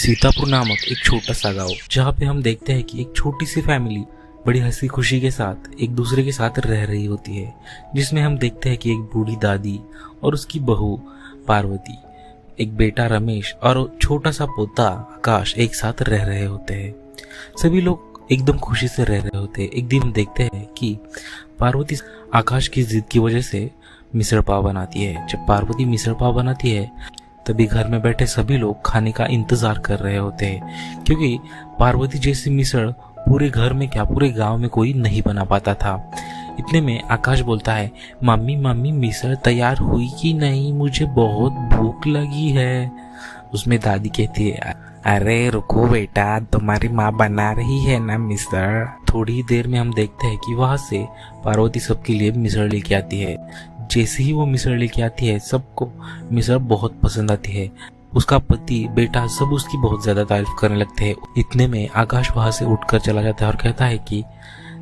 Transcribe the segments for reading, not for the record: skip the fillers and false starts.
सीतापुर नामक एक छोटा सा गांव, जहाँ पे हम देखते हैं कि एक छोटी सी फैमिली बड़ी हंसी खुशी के साथ एक दूसरे के साथ रह रही होती है, जिसमें हम देखते हैं कि एक बूढ़ी दादी और उसकी बहू पार्वती, एक बेटा रमेश और छोटा सा पोता आकाश एक साथ रह रहे होते हैं। सभी लोग एकदम खुशी से रह रहे होते हैं। एक दिन हम देखते हैं कि पार्वती आकाश की जिद की वजह से मिसल पाव बनाती है। जब पार्वती मिसल पाव बनाती है तभी घर में बैठे सभी लोग खाने का इंतजार कर रहे होते हैं, क्योंकि पार्वती जैसी मिसल पूरे घर में क्या पूरे गांव में कोई नहीं बना पाता था। इतने में आकाश बोलता है, मम्मी मम्मी मिसल तैयार हुई कि नहीं, मुझे बहुत भूख लगी है। उसमें दादी कहती है, अरे रुको बेटा, तुम्हारी माँ बना रही है ना मिसल। थोड़ी देर में हम देखते हैं कि वहां से पार्वती सबके लिए मिसल लेके आती है। जैसे ही वो मिसल लेके आती है सबको मिसल बहुत पसंद आती है। उसका पति बेटा सब उसकी बहुत ज्यादा तारीफ करने लगते हैं। इतने में आकाश वहां से उठकर चला जाता है और कहता है कि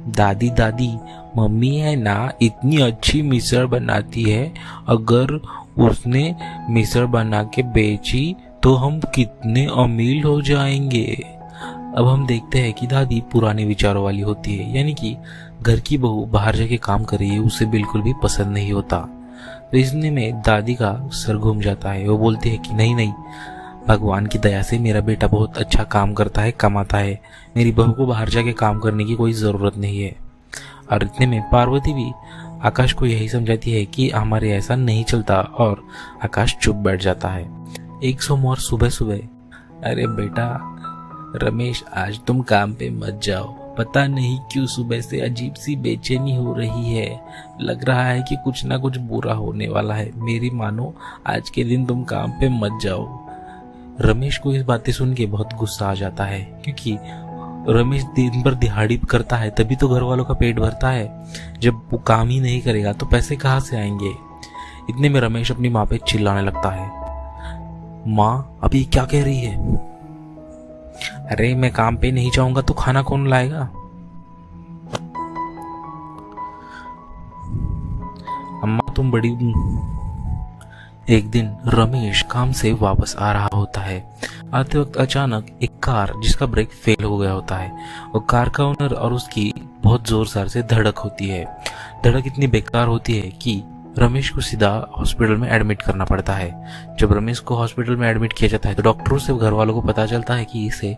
दादी दादी, मम्मी है ना इतनी अच्छी मिसल बनाती है, अगर उसने मिसल बना के बेची तो हम कितने अमीर हो जाएंगे। अब हम देखते हैं कि दादी पुराने विचारों वाली होती है, यानी कि घर की बहू बाहर जाके काम कर रही है उसे बिल्कुल भी पसंद नहीं होता। तो इसने में दादी का सर घूम जाता है। वो बोलती है कि नहीं नहीं, भगवान की दया से मेरा बेटा बहुत अच्छा काम करता है, कमाता है, मेरी बहू को बाहर जाके काम करने की कोई जरूरत नहीं है। और इतने में पार्वती भी आकाश को यही समझाती है कि हमारे ऐसा नहीं चलता, और आकाश चुप बैठ जाता है। एक सोमवार सुबह सुबह, अरे बेटा रमेश, आज तुम काम पे मत जाओ, पता नहीं क्यों सुबह से अजीब सी बेचैनी हो रही है, लग रहा है कि कुछ ना कुछ बुरा होने वाला है, मेरी मानो आज के दिन तुम काम पे मत जाओ। रमेश को इस बातें सुन के बहुत गुस्सा आ जाता है, क्योंकि रमेश दिन भर दिहाड़ी करता है तभी तो घर वालों का पेट भरता है। जब वो काम ही नहीं करेगा तो पैसे कहाँ से आएंगे। इतने में रमेश अपनी माँ पे चिल्लाने लगता है, माँ अभी क्या कह रही है? अरे मैं काम पे नहीं जाऊंगा तो खाना कौन लाएगा? अम्मा तुम बड़ी। एक दिन रमेश काम से वापस आ रहा होता है। आते वक्त अचानक एक कार जिसका ब्रेक फेल हो गया होता है, वो कार का ओनर और उसकी बहुत जोर शोर से धड़क होती है। धड़क इतनी बेकार होती है कि रमेश को सीधा हॉस्पिटल में एडमिट करना पड़ता है। जब रमेश को हॉस्पिटल में एडमिट किया जाता है तो डॉक्टरों से घर वालों को पता चलता है कि इसे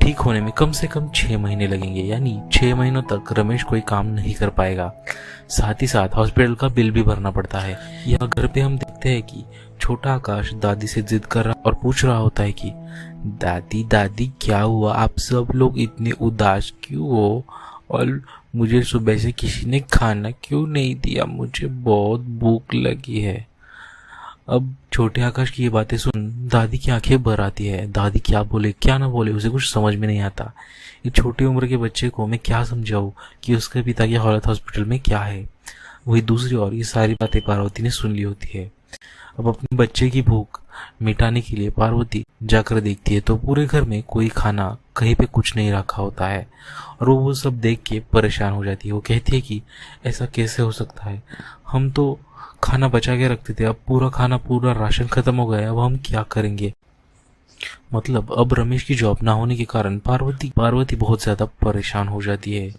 ठीक होने में कम से कम 6 महीने लगेंगे, यानी 6 महीनों तक रमेश कोई काम नहीं कर पाएगा। साथ ही साथ हॉस्पिटल का बिल भी भरना पड़ता है। यहाँ घर पे हम देखते हैं कि छोटा आकाश दादी से जिद कर रहा और पूछ रहा होता है कि दादी दादी क्या हुआ, आप सब लोग इतने उदास क्यों हो, और मुझे सुबह से किसी ने खाना क्यों नहीं दिया, मुझे बहुत भूख लगी है। अब छोटे आकाश की ये बातें सुन दादी की आंखें भर आती है। दादी क्या बोले क्या ना बोले उसे कुछ समझ में नहीं आता। ये छोटी उम्र के बच्चे को मैं क्या समझाऊं कि उसके पिता की हालत हॉस्पिटल में क्या है। वही दूसरी ओर ये सारी बातें पार्वती ने सुन ली होती है। अब अपने बच्चे की भूख मिटाने के लिए पार्वती जाकर देखती है तो पूरे घर में कोई खाना कहीं पे कुछ नहीं रखा होता है, और वो सब देख के परेशान हो जाती है। वो कहती है कि ऐसा कैसे हो सकता है, हम तो खाना बचा के रखते थे, अब पूरा खाना पूरा राशन खत्म हो गया, अब हम क्या करेंगे। मतलब अब रमेश की जॉब ना होने के कारण पार्वती बहुत ज्यादा परेशान हो जाती है।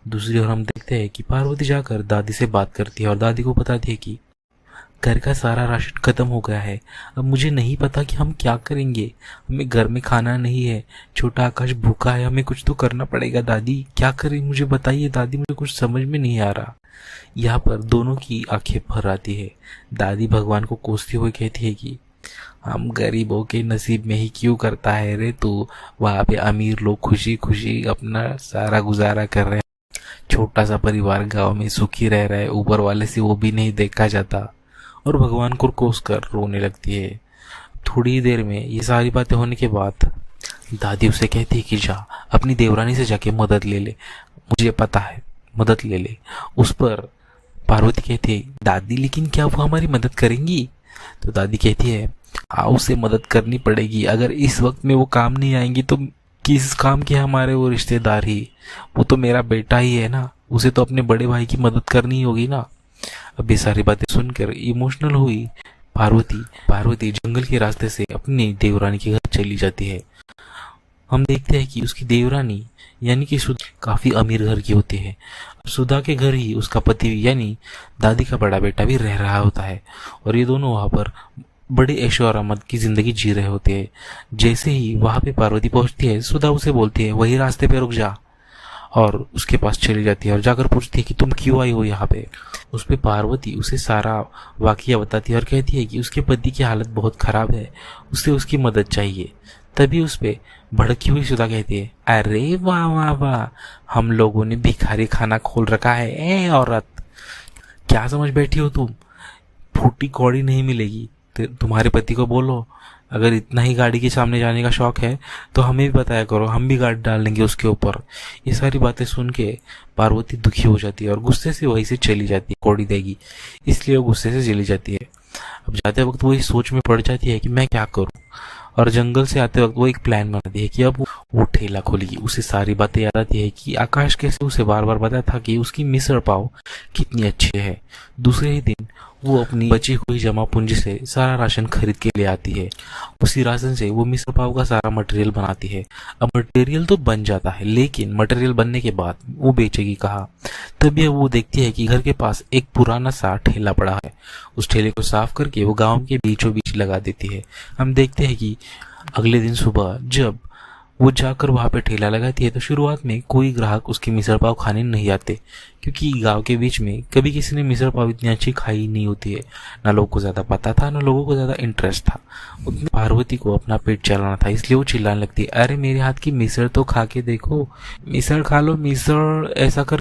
दूसरी ओर हम देखते हैं कि पार्वती जाकर दादी से बात करती है और दादी को बताती है कि घर का सारा राशन खत्म हो गया है, अब मुझे नहीं पता कि हम क्या करेंगे, हमें घर में खाना नहीं है, छोटा आकाश भूखा है, हमें कुछ तो करना पड़ेगा। दादी क्या करें, मुझे बताइए दादी, मुझे कुछ समझ में नहीं आ रहा। यहाँ पर दोनों की आंखें भर आती है। दादी भगवान को कोसती हुई कहती है कि हम गरीबों के नसीब में ही क्यों करता है रे तू, वहाँ पे अमीर लोग खुशी खुशी अपना सारा गुजारा कर रहे हैं, छोटा सा परिवार गाँव में सुखी रह रहा है, ऊपर वाले से वो भी नहीं देखा जाता। और भगवान को कोस कर रोने लगती है। थोड़ी देर में ये सारी बातें होने के बाद दादी उसे कहती है कि जा अपनी देवरानी से जाके मदद ले ले, मुझे पता है, मदद ले ले। उस पर पार्वती कहती है, दादी लेकिन क्या वो हमारी मदद करेंगी? तो दादी कहती है, हाँ उसे मदद करनी पड़ेगी, अगर इस वक्त में वो काम नहीं आएंगी तो किस काम के हमारे वो रिश्तेदार ही, वो तो मेरा बेटा ही है ना, उसे तो अपने बड़े भाई की मदद करनी होगी ना। अब ये सारी बातें सुनकर इमोशनल हुई पार्वती पार्वती जंगल के रास्ते से अपनी देवरानी के घर चली जाती है। हम देखते हैं कि उसकी देवरानी यानी कि सुधा काफी अमीर घर की होती है। सुधा के घर ही उसका पति यानी दादी का बड़ा बेटा भी रह रहा होता है और ये दोनों वहां पर बड़े ऐशो आरामद की जिंदगी जी रहे होते हैं। जैसे ही वहां पे पार्वती पहुंचती है, सुधा उसे बोलती है वही रास्ते पे रुक जा, और उसके पास चली जाती है और जाकर पूछती है कि तुम क्यों आई हो यहाँ पे। उस पे पार्वती उसे सारा वाकया बताती है और कहती है कि उसके पति की हालत बहुत खराब है, उसे उसकी मदद चाहिए। तभी उस पे भड़की हुई सुधा कहती है, अरे वाह वाह वाह, हम लोगों ने भिखारी खाना खोल रखा है। ए औरत, क्या समझ बैठी हो तुम? फूटी कौड़ी नहीं मिलेगी। तुम्हारे पति को बोलो, अगर इतना ही गाड़ी के सामने जाने का शौक है तो हमें भी बताया करो, हम भी गाड़ी डाल देंगे उसके ऊपर। ये सारी बातें सुन के पार्वती दुखी हो जाती है और गुस्से से वहीं से चली जाती है, कौड़ी देगी इसलिए वो गुस्से से चली जाती है। अब जाते वक्त वो इस सोच में पड़ जाती है कि मैं क्या करूं, और जंगल से आते वक्त वो एक प्लान बनाती है कि अब वो ठेला खोलेगी। उसे सारी बातें याद आती है कि आकाश कैसे उसे बार बार बताया था कि उसकी मिसल पाव कितनी अच्छी है। दूसरे ही दिन वो अपनी बची हुई जमा पूंजी से सारा राशन खरीद के ले आती है। उसी राशन से वो मिसल पाव का सारा मटेरियल बनाती है। अब मटेरियल तो बन जाता है, लेकिन मटेरियल बनने के बाद वो बेचेगी कहाँ। तभी वो देखती है कि घर के पास एक पुराना सा ठेला पड़ा है। उस ठेले को साफ करके वो गांव के बीचों बीच लगा देती है। हम देखते हैं कि अगले दिन सुबह जब वो जाकर वहां पे ठेला लगाती है तो शुरुआत में कोई ग्राहक उसकी मिसल पाव खाने नहीं आते, क्योंकि गांव के बीच में कभी किसी ने मिसल पाव इतनी अच्छी खाई नहीं होती है। ना लोगों को ज्यादा पता था, ना लोगों को ज्यादा इंटरेस्ट था। उतने पार्वती को अपना पेट चलाना था, इसलिए वो चिल्लाने लगती है, अरे मेरे हाथ की मिसल तो खा के देखो, मिसल खा लो मिसल, ऐसा कर